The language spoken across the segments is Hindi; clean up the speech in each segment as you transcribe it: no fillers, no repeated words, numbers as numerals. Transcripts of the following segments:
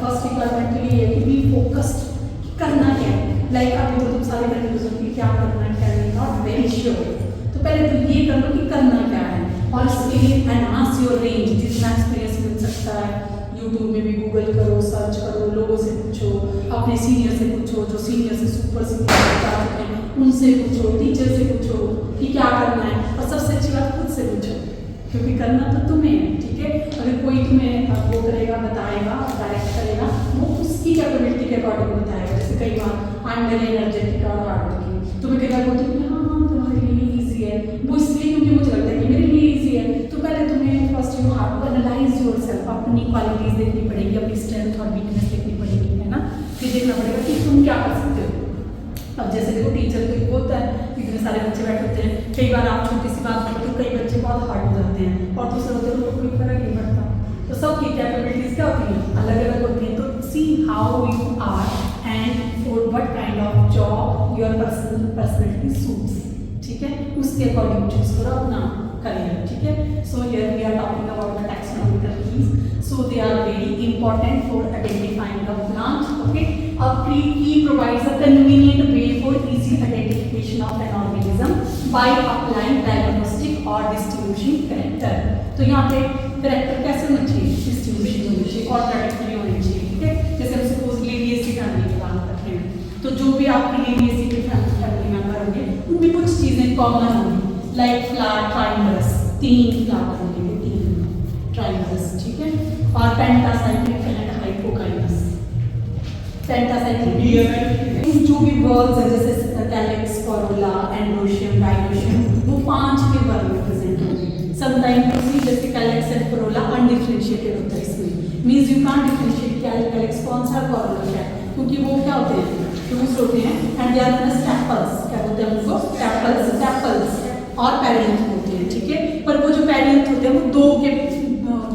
फर्स्ट रिक्वायरमेंट तो ये है कि बी फोकस्ड, करना क्या है। लाइक अभी तो तुम सारे कंफ्यूज हो कि क्या करना है क्या नहीं, नॉट वेरी श्योर। तो पहले तो ये कर लो कि करना क्या है, और इसके लिए एनहांस योर रेंज, जितना एक्सपीरियंस मिल सकता है। यूट्यूब में भी गूगल करो, सर्च करो, लोगों से पूछो, अपने सीनियर से पूछो, जो सीनियर से सुपर सीनियर बता चुके हैं उनसे पूछो, टीचर से पूछो कि क्या करना है। और सबसे अच्छी बात खुद से पूछो, क्योंकि करना तो तुम्हें है, ठीक है। अगर कोई तुम्हें वो करेगा, बताएगा, डायरेक्ट करेगा, वो उसकी कैपेबिलिटी के अकॉर्डिंग बताएगा। जैसे कई बार आई एम वेरी एनर्जेटिक और हार्ड वर्किंग, तुम्हें कई बार बोलते हो हाँ तुम्हारे लिए ईजी है, वो इसलिए क्योंकि मुझे लगता है कि मेरे लिए ईजी है। तो पहले तुम्हें first you have to analyse yourself, अपनी क्वालिटीज देखनी पड़ेगी, अपनी स्ट्रेंथ और वीकनेस देखनी पड़ेगी, है ना। फिर देखना पड़ेगा कि तुम क्या कर सकते हो। अब जैसे देखो टीचर तो एक होता है, इतने सारे बच्चे बैठे होते हैं, कई बार आप छोटी सी बात बोलते हो, कई बच्चे बहुत हार्ड हो जाते हैं और दूसरे होते हैं कोई फर्क नहीं पड़ता। तो सबकी कैपेबिलिटीज क्या होती हैं, अलग अलग होती हैं। तो see how you are and for what kind of job your personality suits, ठीक है, उसके अकॉर्डिंग चूज करो अपना करियर, ठीक है। So here we are talking about the taxonomical keys, so they are very important for identifying the plant, okay. A key provides a convenient way for easy identification of an organism by applying diagnostic or distinguishing character. तो यहाँ पे character कैसे होना चाहिए, distinguishing होनी चाहिए, contradictory होनी चाहिए, ठीक है। जैसे हम सपोज लेविएसी फैमिली की बात करते हैं, तो जो भी आपकी लेविएसी के फैमिली मेंबर होंगे उनमें कुछ चीजें कॉमन होंगी, लाइक फ्लावर ट्राइमरस, 3 फ्लावर होंगे, 3 ट्राइमरस, ठीक है। और पेंटासाइक्लिक एंड हाइपोकाइनस, पेंटासाइक्लिक जो भी वर्ड्स है जैसे कैलिक्स, कोरोला, एंडोशियम, डाइनोशियम, वो 5 के वर्ग में प्रेजेंट होंगे। समटाइम यू सी जैसे कैलिक्स एंड कोरोला अनडिफरेंशिएटेड होता है, इसमें means you can't differentiate calyx कौन सा, कोरोला क्या है, क्योंकि वो क्या होते हैं, फ्रूट्स होते हैं and they are known as tepals, क्या बोलते हैं उनको, टैपल्स और पेरियंथ होते हैं, ठीक है। पर वो जो पेरियंथ होते हैं वो 2 के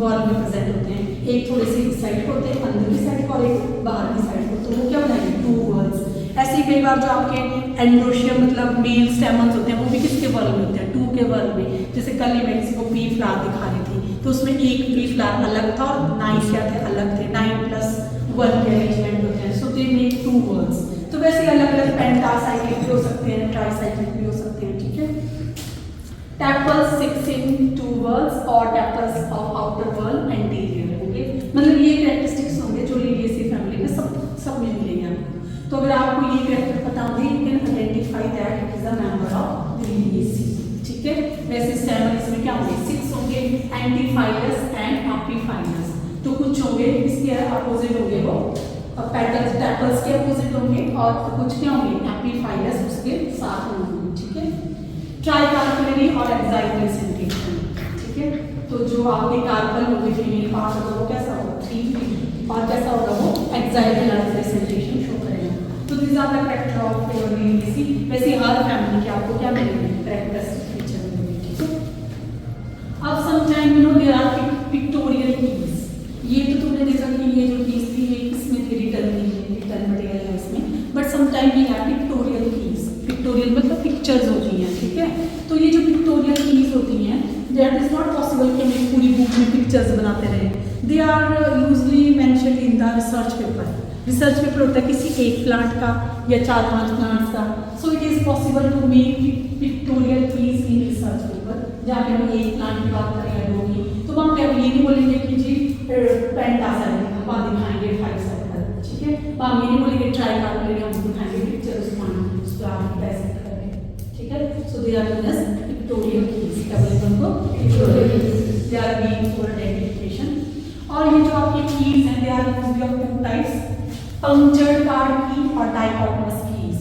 वर्ग में प्रेजेंट होते हैं, एक थोड़े से इस साइड होते हैं अंदर की साइड और एक बाहर की साइड को, तो वो क्या बनाएंगे 2 वर्ड्स। ऐसे ही कई बार जो आपके एंडोशियम मतलब मेल स्टेमन्स होते हैं वो भी किसके वर्ग में होते हैं, 2 के वर्ग में। जैसे कल ही मैं किसी को पी फ्लावर दिखा रही थी, तो उसमें एक पी फ्लावर अलग था और 9 क्या थे, अलग थे, 9+1 के अरेंजमेंट होते हैं, सो दे मेक 2 वर्ड्स। तो वैसे अलग अलग पेंटासाइक्लिक भी हो सकते हैं, ट्राइसाइक्लिक भी हो सकते हैं, ठीक है। टैपल्स 6 in 2 words और टैपल्स ऑफ आउटर वर्ल्ड एंटीरियर होंगे, मतलब ये कैरेक्टरिस्टिक्स होंगे जो लेविएसी फैमिली में सब में मिलेंगे आपको। तो अगर आपको ये कैरेक्टर पता होंगे you can identify that it is a member of Liliaceae, ठीक है। वैसे स्टेमन इसमें क्या होंगे, 6 होंगे, एंटीफाइलस एंड एपिफाइलस। तो कुछ होंगे इसके अपोजिट होंगे, वो पेटल्स टैपल्स के अपोजिट होंगे, और कुछ क्या होंगे एपिफाइलस उसके साथ होंगे, ठीक है। ट्राइकार्पलरी और एक्साइल प्रेजेंटेशन, ठीक है। तो जो आपके कार्पल होंगे फीमेल पार्ट होगा वो कैसा होगा 3, और कैसा होगा वो एक्साइल प्रेजेंटेशन शो करेगा। तो this are the character of Liliaceae. वैसे हर फैमिली के आपको क्या मिलेंगे, कैरेक्टरिस्टिक फीचर मिलेंगे, ठीक है। अब some time you know there are pictorial keys, ये तो तुमने देखा कि ये जो कीज थी ये किसमें थी, रिटर्न मटेरियल है इसमें, but some time we have pictorial keys. Pictorial मतलब पिक्चर्स होती हैं, ठीक है। तो ये जो पिक्टोरियल कीज होती हैं दैट इज नॉट पॉसिबल कि हम पूरी बुक में पिक्चर्स बनाते रहे, they are usually mentioned in the research paper. Research paper होता है किसी एक प्लांट का या 4-5 प्लांट्स का, so it is possible to make pictorial keys in research paper. जहाँ पे हम एक प्लांट की बात करें या 2 की, तो वहाँ पे हम ये नहीं बोलेंगे कि जी पेंटासाइक्लिक वहाँ दिखाएंगे 5 सर्कल, ठीक है। वहाँ ये नहीं बोलेंगे ट्राइकार्पलरी हम दिखाएंगे पिक्चर उस प्लांट की कैसे करें, ठीक है। So they are known as pictorial keys, क्या बोलते हैं उनको, pictorial keys, they are mean for identification. और ये जो आपकी कीज हैं they are used of 2 types, punctured card key और डाइकोटोमस कीज।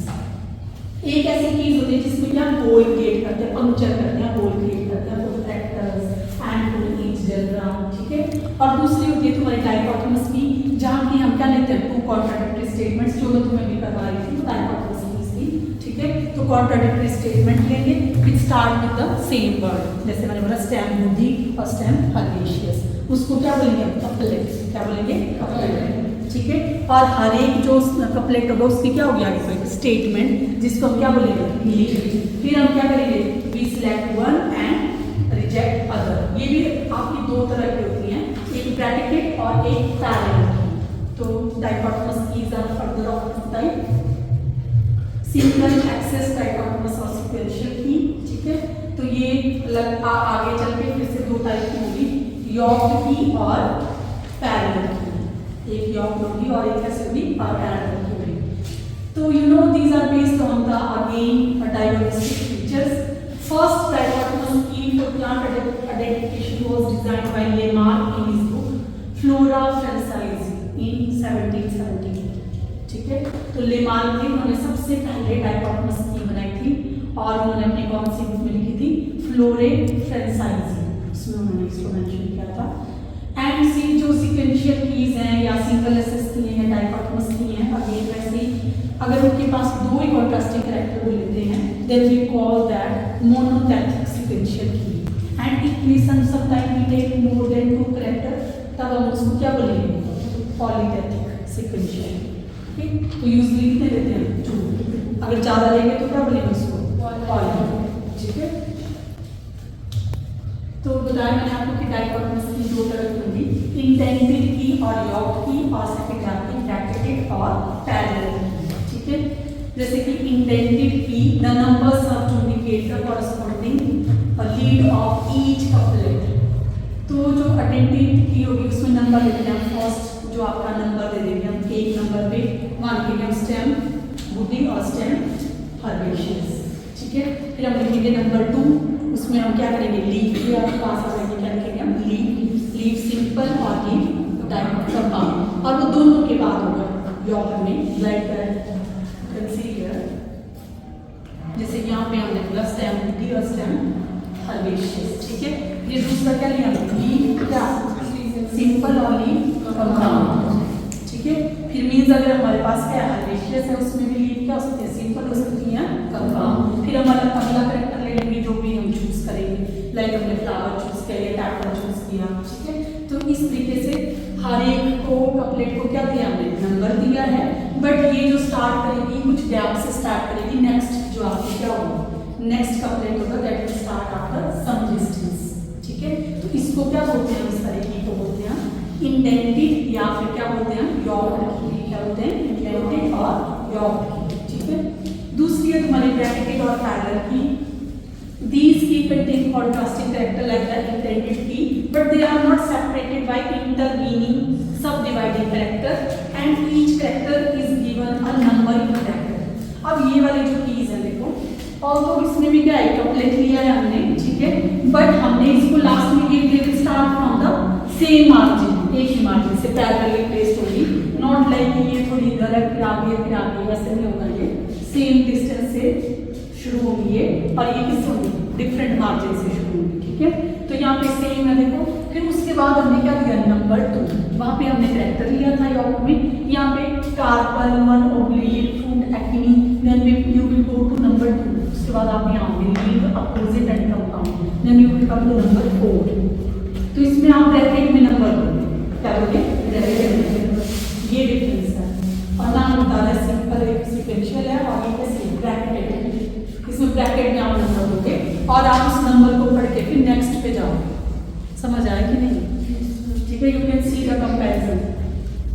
एक ऐसी कीज होती है जिसमें क्या गोल क्रिएट करते हैं, पंक्चर करते हैं, गोल क्रिएट करते हैं, for tractors and for each diagram, ठीक है। और दूसरी होती है तुम्हारी डाइकोटोमस की, जहाँ की हम क्या लेते हैं 2 कॉन्ट्राडिक्टरी स्टेटमेंट्स, जो मैं तुम्हें भी करवा रही थी, तो डाइकोटोमस कीज थी, ठीक है। तो कॉन्ट्राडिक्टरी स्टेटमेंट लेंगे which start with the same word, जैसे मैंने बोला स्टेम बुद्धि और स्टेम हर्बेशियस, उसको क्या बोलेंगे कपलेट, क्या बोलेंगे कपलेट, ठीक है। और हर एक जो कपलेट होगा उसकी क्या हो गया आगे स्टेटमेंट, जिसको हम क्या बोलेंगे लीड। फिर हम क्या करेंगे we select one and reject other. ये भी आपकी 2 तरह की होती हैं, एक प्रेडिकेट और एक पैरेंट। तो dichotomous keys are further of this type. Single access dichotomous और सीक्वेंशियल की, ठीक है। तो ये आगे चल के फिर से दो टाइप की होगी, यॉक्ड की और पैरेलल की। एक यॉक्ड होगी और एक ऐसे होगी और पैरेलल की होगी। तो you know these are based on the again diagnostic features. First dichotomous key for plant identification was designed by Lamarck in his book Flora Francaise in 1770, ठीक है। तो लेमार्क ने उन्होंने सबसे पहले डाइकोटोमस की बनाई थी और उन्होंने अपनी कौन सी बुक में लिखी थी, फ्लोरे फ्रांसाइज, उसमें उन्होंने इसको मेंशन किया था। एंड सी जो सीक्वेंशियल कीज हैं या सिंगल एक्सेस की हैं या डाइकोटोमस की हैं, अगेन वैसे ही अगर उनके पास दो ही कॉन्ट्रास्टिंग कैरेक्टर को लेते हैं then we call that monothetic sequential key. And if we sometime we take more than two character, तब हम उसको क्या बोलेंगे, पॉलीथेटिक सीक्वेंशियल। तो यूजली कितने लेते हैं, टू। अगर ज्यादा लेंगे तो क्या बोलेंगे उसको, पॉली, ठीक है। तो बताया मैंने आपको कि डाइकोटोमस की दो तरह होगी, इंडेंटेड की और यॉक्ड की, और सेकंड आपकी ब्रैकेटेड और पैरेलल की, ठीक है। जैसे कि indented key, the numbers are to indicate the corresponding lead of each couplet. तो जो अटेंटिव की होगी उसमें नंबर लेते हैं, फर्स्ट जो आपका नंबर दे देंगे हम, एक नंबर पे मान लीजिए हम स्टेम बुडी और स्टेम हर्बेशियस, ठीक है। फिर हम लिखेंगे नंबर 2, उसमें हम क्या करेंगे, लीफ भी आपके पास आ जाएंगे, क्या लिखेंगे हम, लीफ सिंपल और लीफ डाइकोटोमस, और वो दोनों के बाद होगा यॉक्ड में, लाइक कंसीडर जैसे यहाँ पे हमने बोला स्टेम बुडी और स्टेम हर्बेशियस, ठीक है। ये दूसरा क्या लिया, लीफ क्या सिंपल और लीफ कंपाउंड, ठीक है। फिर मीन्स अगर हमारे पास क्या हर्बेशियस है उसमें भी लीफ क्या हो सकती है, सिंपल हो सकती है, कंपाउंड। फिर हमारा अगला कैरेक्टर ले लेंगे जो भी हम चूज करेंगे, लाइक हमने फ्लावर चूज किया या टैपर चूज किया, ठीक है। तो इस तरीके से हर एक को कपलेट को क्या दिया हमने, नंबर दिया है, बट ये जो स्टार्ट करेगी कुछ गैप से स्टार्ट करेगी, नेक्स्ट जो आपकी क्या होगा, नेक्स्ट कपलेट होगा that will start after some distance, ठीक है। तो इसको क्या बोलते हैं, इस तरीके को बोलते हैं इंडेंटेड या फिर क्या बोलते हैं, यॉक्ड की, क्या बोलते हैं, इंडेंटेड और यॉक्ड की, ठीक है। दूसरी है तुम्हारी ब्रैकेटेड और पैरेलल की। These key contain contrasting character like the intended key, but they are not separated by intervening subdividing character, and each character is given a number in bracket। अब ये वाले जो कीज है देखो, और तो इसमें भी क्या है, कपलेट लिया है हमने, ठीक है, बट हमने इसको लास्ट में ये will start from the same margin, एक ही मार्जिन से पैरेलली प्लेस्ड होगी, नॉट लाइक ये थोड़ी इधर है फिर आगे ऐसे नहीं होगा, ये सेम डिस्टेंस से शुरू होगी ये, और ये किससे होगी, डिफरेंट मार्जिन से शुरू होगी, ठीक है। तो यहाँ पे सेम है देखो। फिर उसके बाद हमने क्या दिया, नंबर 2, वहाँ पे हमने कैरेक्टर लिया था यॉक्ड में, यहाँ पे कार्बन 1 ओब्लिक फ्रूट एक्टिनी, then you will go to number 2, उसके बाद आप यहाँ leave opposite and compound, then you will come to number 4। तो इसमें आप ब्रैकेट में नंबर क्या करोगे, ब्रैकेट में, ये डिफरेंस है। और नाम बता रहे सिंपल एक सीक्वेंशियल है और ये कैसे ब्रैकेटेड है, इसमें ब्रैकेट में आप नंबर दोगे और आप उस नंबर को पढ़ के फिर नेक्स्ट पे जाओगे। समझ आया कि नहीं, ठीक है। You can see the comparison,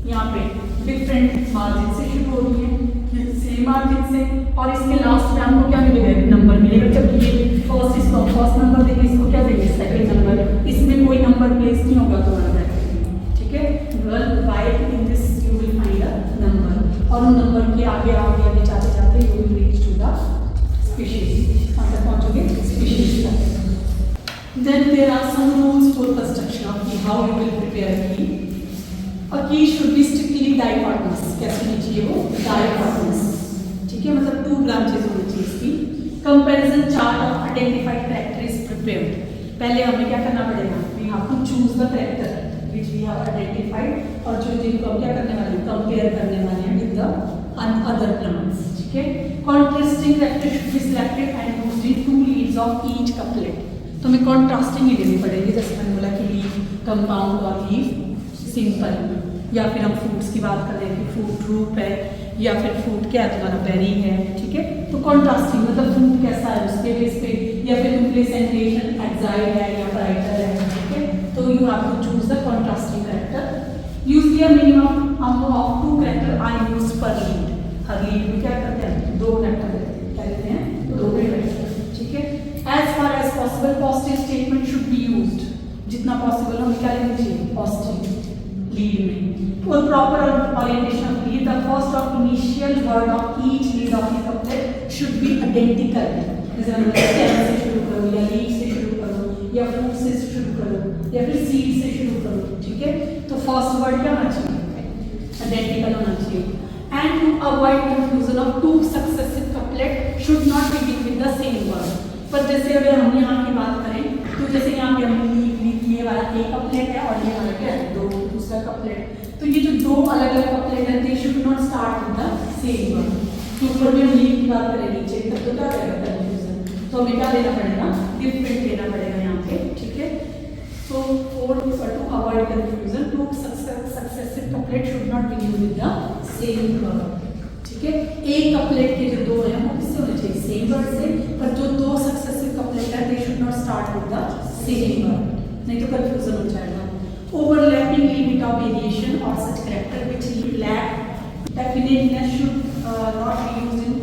यहाँ पे डिफरेंट मार्जिन से शुरू हो रही है, सेम मार्जिन से, और इसके लास्ट में आपको क्या मिलेगा, नंबर मिलेगा। जबकि ये फर्स्ट, इसको फर्स्ट नंबर देंगे, इसको क्या देंगे, सेकंड नंबर, इसमें कोई नंबर प्लेस नहीं होगा तुम्हारा ब्रैकेट में, ठीक है। Right in this you will find a number, और उन नंबर के आगे आगे जाते जाते you will reach to the species, कहाँ तक पहुँचोगे, स्पीशीज तक। Then there are some rules for construction of key, how you will prepare a key. A key should be strictly dichotomous, कैसे होनी चाहिए वो, dichotomous, ठीक है, मतलब 2 ब्रांचेज होनी चाहिए इसकी। Comparison chart of identified character is prepared। पहले हमें क्या करना पड़ेगा, we have to choose the character which we have identified, और जो जिनको हम क्या करने वाले हैं, कंपेयर करने वाले हैं with the other plants, ठीक है। Contrasting character should be selected and used in 2 leaves of each couplet। तो हमें कॉन्ट्रास्टिंग ही लेनी पड़ेगी, जैसे मैंने बोला कि लीफ कंपाउंड और लीफ सिंपल, या फिर हम फ्रूट्स की बात कर रहे हैं कि फ्रूट रूप है या फिर फ्रूट क्या है तुम्हारा बेरी है, ठीक है। तो कॉन्ट्रास्टिंग मतलब फ्रूट कैसा है उसके बेस पे, या फिर तुम प्लेसेंटेशन एक्साइड है या ब्राइटर है, ठीक है। तो you have to choose the contrasting character. Usually a minimum of 2 जितना पॉसिबल हमें क्या लेना चाहिए, पॉजिटिव लीड में। और proper orientation of lead, the first of initial word of each lead of the couplet should be identical. जैसे हम स्टेम से शुरू करो या लीड से शुरू करो या फूड से शुरू करो या फिर सीड से शुरू करो, ठीक है। तो फर्स्ट वर्ड क्या होना चाहिए, आइडेंटिकल होना चाहिए। And to avoid confusion of two successive couplet should not begin with the same word. पर जैसे अगर हम यहाँ की बात करें तो जैसे यहाँ पे हम ये वाला एक कपलेट है और ये वाला क्या है, दो दूसरा कपलेट। तो ये जो दो अलग अलग कपलेट है, they should not start with the same word. तो ऊपर में हम लीड की बात करें नीचे तब तो क्या रहेगा, कंफ्यूजन। तो हमें क्या लेना पड़ेगा, डिफरेंट लेना पड़ेगा यहाँ पे, ठीक है। So for to avoid confusion, two successive couplet should not begin with the same word, ठीक है। एक कपलेट के जो दो हैं वो किससे होने चाहिए, सेम वर्ड से। पर जो दो सक्सेसिव कपलेट है they should not start with the same word, नहीं तो कंफ्यूजन हो जाएगा। ओवरलैपिंग विदाउट वेरिएशन और such character which lack definiteness should not be used in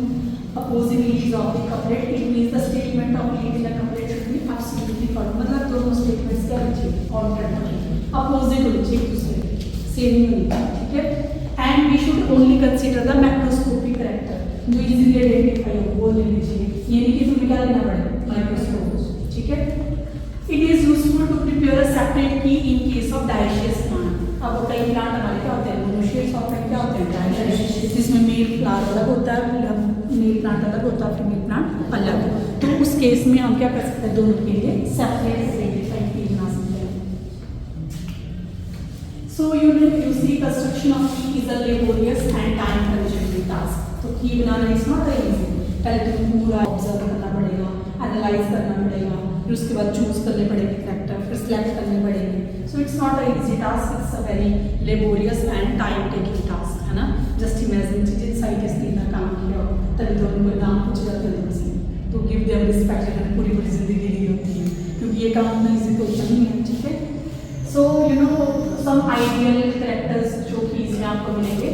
opposing leads of the couplet. It means the statement of lead in a couplet should be absolutely correct. मतलब दोनों statements क्या होनी चाहिए, कॉन्ट्रैक्ट अपोजिट होनी चाहिए एक दूसरे, सेम नहीं होनी चाहिए, ठीक है। And we should only consider the macroscopic character जो इजीली आइडेंटिफाई हो वो लेने चाहिए, ये नहीं कि तुम्हें क्या लेना पड़े, माइक्रोस्कोप, ठीक है। It is useful to prepare a separate key in case of dioecious plant. अब कई प्लांट हमारे क्या होते हैं, मोनोशियस ऑफ क्या होते हैं, डायशियस, जिसमें मेल फ्लावर अलग होता है, मेल प्लांट अलग होता है, फीमेल प्लांट अलग। तो उस केस में हम क्या कर सकते हैं, दोनों के लिए सेपरेट आइडेंटिफाई की बना सकते हैं। So you see construction of key is a laborious and time consuming task. तो key banana is not easy, पहले तुम्हें पूरा ऑब्जर्व करना पड़ेगा, एनालाइज करना पड़ेगा, फिर उसके बाद चूज करने पड़ेंगे कैरेक्टर, फिर सिलेक्ट करने पड़ेंगे। So it's not a easy task, it's a very laborious and time taking task, है ना। जस्ट इमेजिन जिन साइंटिस्ट ने इतना काम किया हो तभी तो उनको नाम पूछ जाते हैं तुमसे, तो गिव देम रिस्पेक्ट, उन्होंने पूरी पूरी जिंदगी दी होती है, क्योंकि ये काम उतना इजी तो होता नहीं है, ठीक है। So you know some ideal characters जो कि इसमें आपको मिलेंगे,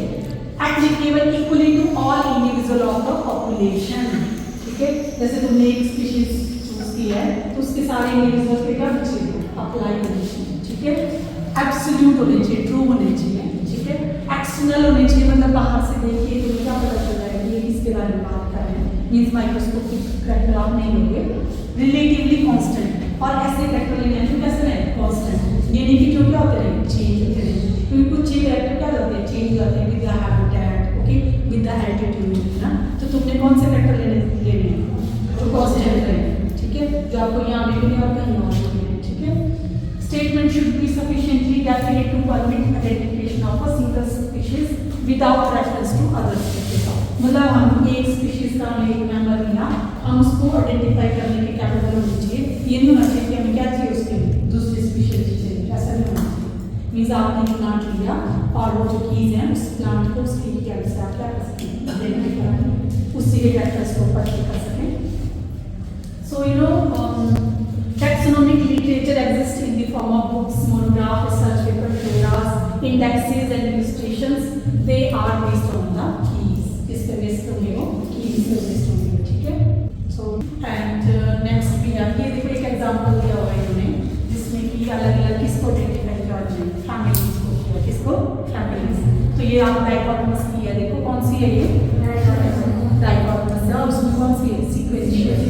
applicable equally to all individual of the population, ठीक है। जैसे तुमने एक स्पीशीज चूज की है तो उसके सारे इंडिविजुअल पे क्या होना चाहिए, अप्लाई होनी चाहिए, ठीक है। एब्सोल्यूट होने चाहिए, ट्रू होने चाहिए, ठीक है। एक्सटर्नल होने चाहिए, मतलब बाहर से देखिए तो क्या पता चल रहा है कि ये किसके बारे में बात कर रहे हैं, मीन्स माइक्रोस्कोपिक कैरेक्टर आप नहीं लोगे। रिलेटिवली कांस्टेंट, और ऐसे कैरेक्टर लेने हैं जो कैसे रहे, कांस्टेंट, ये नहीं कि जो क्या होते रहे, चेंज होते रहे, क्योंकि कुछ कैरेक्टर क्या होते हैं, चेंज होते हैं with the habitat, okay, with the altitude, है ना। तो तुमने कौन से कैरेक्टर लेने हैं, जो कांस्टेंट रहे, ठीक है, जो आपको यहाँ भी मिले और कहीं और मिले, ठीक है। Statement should be sufficiently definite to permit identification of a single species without reference to other species. मतलब हम एक स्पीशीज का हमने एक मेंबर लिया, हम उसको आइडेंटिफाई करने के कैपेबल होनी चाहिए, ये नहीं होना चाहिए कि हमें क्या चाहिए उसके दूसरी स्पीशीज चाहिए, ऐसा नहीं होना चाहिए। मीन्स आपने एक प्लांट लिया और वो जो कीज हैं उस प्लांट को उसकी क्या आप क्या कर सकें, आइडेंटिफाई करें, उसी के कैरेक्टर्स को परफेक्ट कर सकें। सो you no taxonomic literature exists in the form of books, monographs, research papers, floras, indexes and illustrations. They are based on the keys. इस पे बेस्ड होंगे वो keys पे बेस्ड होंगे, ठीक है। So and next भी आप ये देखो एक एग्जांपल दिया हुआ है इन्होंने, जिसमें कि अलग अलग किसको आइडेंटिफाई किया है, फैमिलीज को किया, किसको, फैमिलीज। तो ये आप डाइकोटोमस की है, देखो कौन सी है ये, डाइकोटोमस है, और उसमें कौन सी है, सीक्वेंशियल,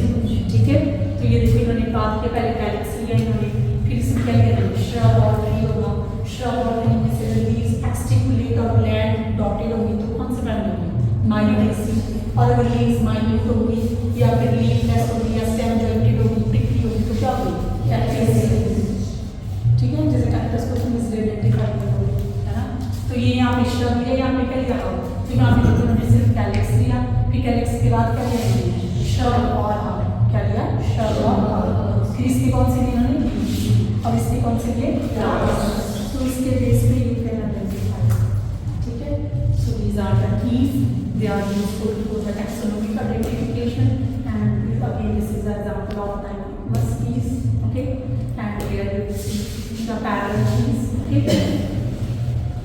ठीक है। तो ये देखो इन्होंने बात किया, पहले कैलिक्स लिया इन्होंने, फिर इसमें क्या कहते हैं, श्रब और ट्री होगा, श्रब और ट्री में से लीव्स एक्सटिकुलेट और ग्लैंड डॉटेड होगी तो कौन सी फैमिली होगी, माइल्यूटेसी। और अगर लीव्स माइल्यूट होगी या फिर लीफलेस होगी या स्टेम जॉइंटेड होगी, प्रिकली होगी तो क्या होगी, कैक्टस, ठीक है। जैसे कैक्टस को तुम इसलिए आइडेंटिफाई करोगे, है ना। तो ये यहाँ पे श्रब लिया, यहाँ पे क्या लिया, तो यहाँ पे उन्होंने सिर्फ कैलिक्स लिया, फिर कैलिक्स के बाद क्या लिया, श्रब और क्या लिया, श्रब और फिर इसके कौन से लिए इन्होंने, और इसके कौन से लिए, तो इसके बेस पे यू कैन आइडेंटिफाई, ठीक है। So these are the keys, they are useful for the taxonomic identification and again this is the example of dichotomous keys, okay, and here you see the parallel keys, okay.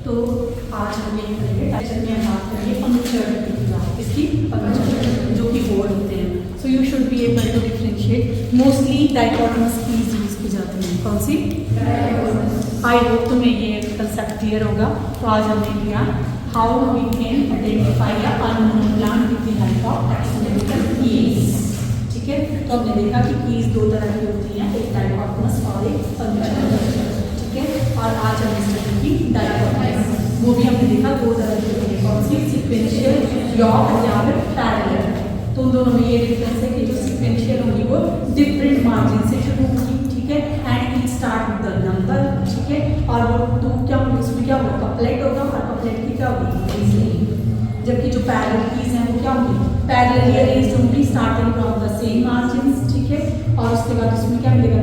तो आज हम ये करेंगे टाइटल में बात करेंगे पंक्चर की, इसकी पंक्चर जो कि बोर्ड होते हैं। So you should be able to differentiate. Mostly dichotomous keys use की जाती हैं, कौन सी, आई होप तुम्हें ये कंसेप्ट क्लियर होगा। तो आज हमने लिया how we can identify a unknown plant with the help of taxonomical keys. ठीक है, तो हमने देखा कि कीज दो तरह की होती हैं, एक डाइकोटोमस और एक फंक्शनल। ठीक है, और आज हमने स्टडी की डाइकोटोमस, वो भी हमने देखा दो तरह की होती है, कौन सी, सीक्वेंशियल या फिर पैरेलल। तो उन दोनों में ये डिफरेंस है कि जो सीक्वेंशियल होगी वो डिफरेंट मार्जिन से शुरू होगी। ठीक है, and it start with the number. ठीक है, और वो तो क्या होगा, उसमें क्या होगा, कपलेट होगा, और कपलेट की क्या होगी, रीजनिंग। जबकि जो पैरेलल कीज हैं वो क्या होंगी, पैरेलली अरेंज्ड होंगी, starting from the same margin. ठीक है, और उसके बाद उसमें क्या मिलेगा,